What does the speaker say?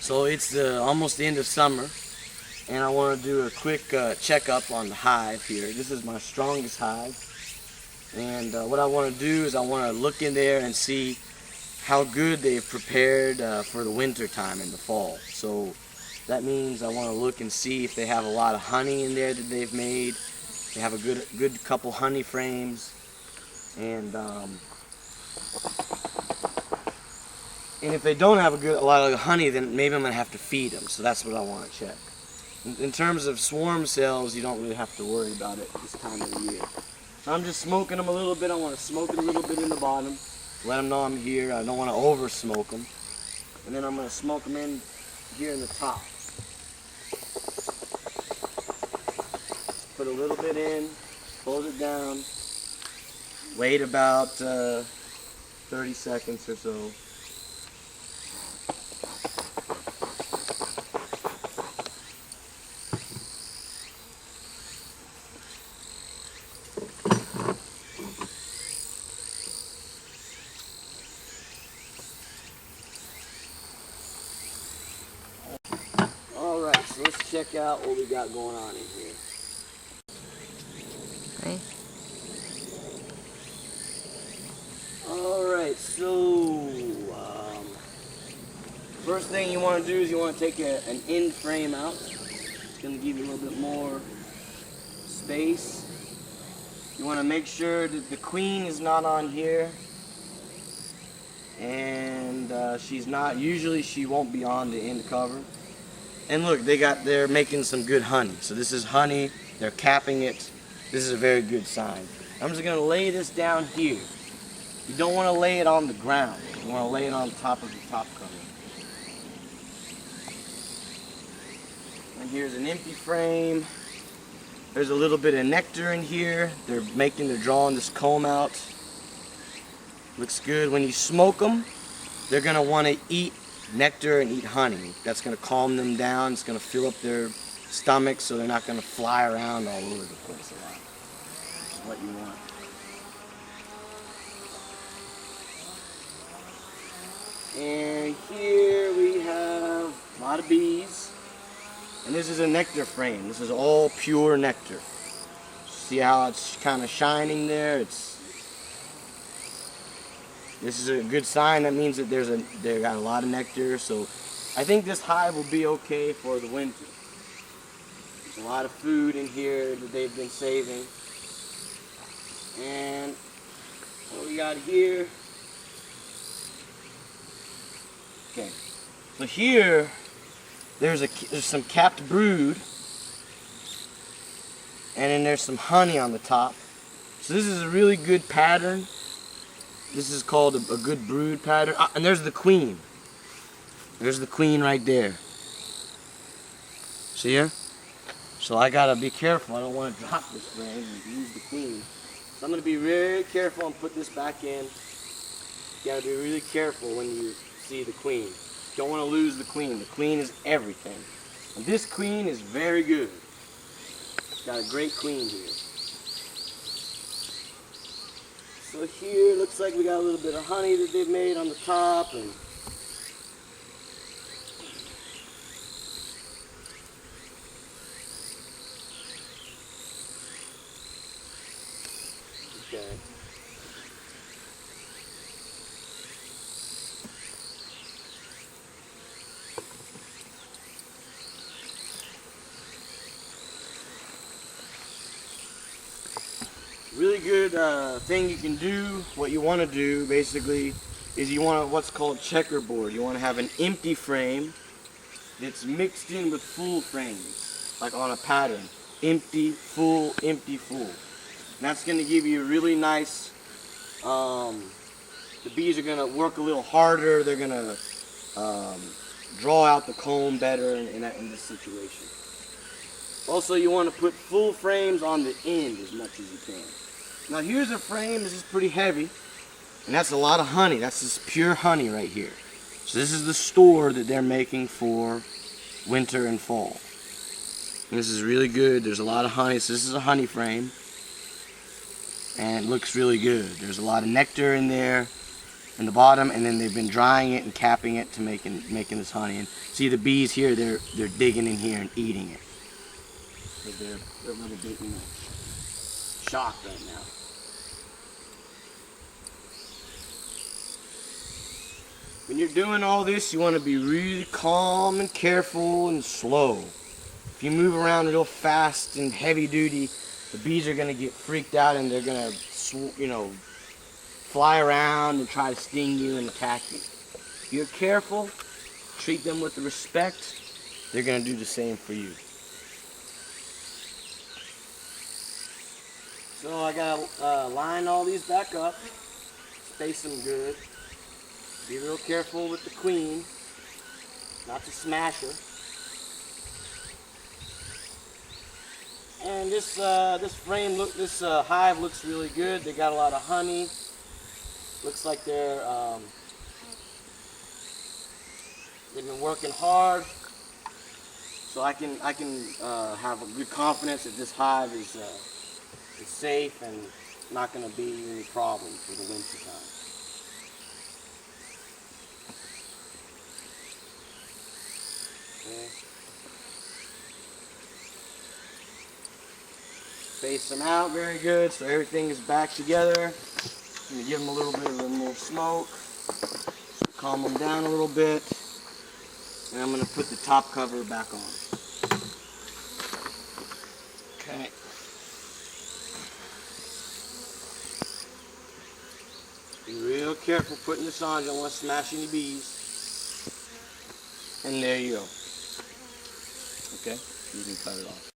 So it's almost the end of summer, and I want to do a quick checkup on the hive here. This is my strongest hive, and what I want to do is I want to look in there and see how good they've prepared for the winter time in the fall. So that means I want to look and see if they have a lot of honey in there that they've made. They have a good couple honey frames, and if they don't have a lot of honey, then maybe I'm going to have to feed them. So that's what I want to check. In terms of swarm cells, you don't really have to worry about it this time of the year. So I'm just smoking them a little bit. I want to smoke it a little bit in the bottom. Let them know I'm here. I don't want to over smoke them. And then I'm going to smoke them in here in the top. Put a little bit in, close it down, wait about 30 seconds or so. Alright, so let's check out what we got going on in here. Okay. Alright, so first thing you want to do is you want to take an end frame out. It's going to give you a little bit more space. You want to make sure that the queen is not on here. And she's not, usually she won't be on the end cover. And look, they're making some good honey. So this is honey, they're capping it. This is a very good sign. I'm just going to lay this down here. You don't want to lay it on the ground. You want to lay it on top of the top cover. And here's an empty frame. There's a little bit of nectar in here. They're drawing this comb out. Looks good. When you smoke them, they're going to want to eat nectar and eat honey. That's going to calm them down. It's going to fill up their stomach so they're not going to fly around all over the place a lot. That's what you want. And here we have a lot of bees. And this is a nectar frame. This is all pure nectar. See how it's kind of shining there? This is a good sign. That means that they got a lot of nectar. So I think this hive will be okay for the winter. There's a lot of food in here that they've been saving. And what we got here. Okay. So here there's some capped brood. And then there's some honey on the top. So this is a really good pattern. This is called a good brood pattern. And there's the queen. There's the queen right there. See her? So I gotta be careful. I don't want to drop this frame and lose the queen. So I'm gonna be very careful and put this back in. You gotta be really careful when you see the queen. Don't want to lose the queen. The queen is everything. And this queen is very good. Got a great queen here. So here looks like we got a little bit of honey that they've made on the top, and okay. Really good thing you can do, what you want to do basically, is you want what's called checkerboard. You want to have an empty frame that's mixed in with full frames, like on a pattern. Empty, full, empty, full. And that's going to give you a really nice, the bees are going to work a little harder, they're going to draw out the comb better in this situation. Also, you want to put full frames on the end as much as you can. Now here's a frame, this is pretty heavy, and that's a lot of honey. That's just pure honey right here. So this is the store that they're making for winter and fall. And this is really good. There's a lot of honey. So this is a honey frame, and it looks really good. There's a lot of nectar in there, in the bottom, and then they've been drying it and capping it to making this honey. And see the bees here, they're digging in here and eating it. So they're a little bit, you know, shocked right now. When you're doing all this, you want to be really calm and careful and slow. If you move around real fast and heavy duty, the bees are going to get freaked out and they're going to, you know, fly around and try to sting you and attack you. If you're careful, treat them with respect, they're going to do the same for you. So I got to line all these back up, space them good. Be real careful with the queen, not to smash her. And this hive looks really good. They got a lot of honey. Looks like they've been working hard. So I can have a good confidence that this hive is safe and not going to be any problem for the winter time. Okay. Space them out very good so everything is back together. I'm going to give them a little bit of more smoke, calm them down a little bit, and I'm going to put the top cover back on. Okay. Be real careful putting this on, you don't want to smash any bees. And there you go. Okay, you can cut it off.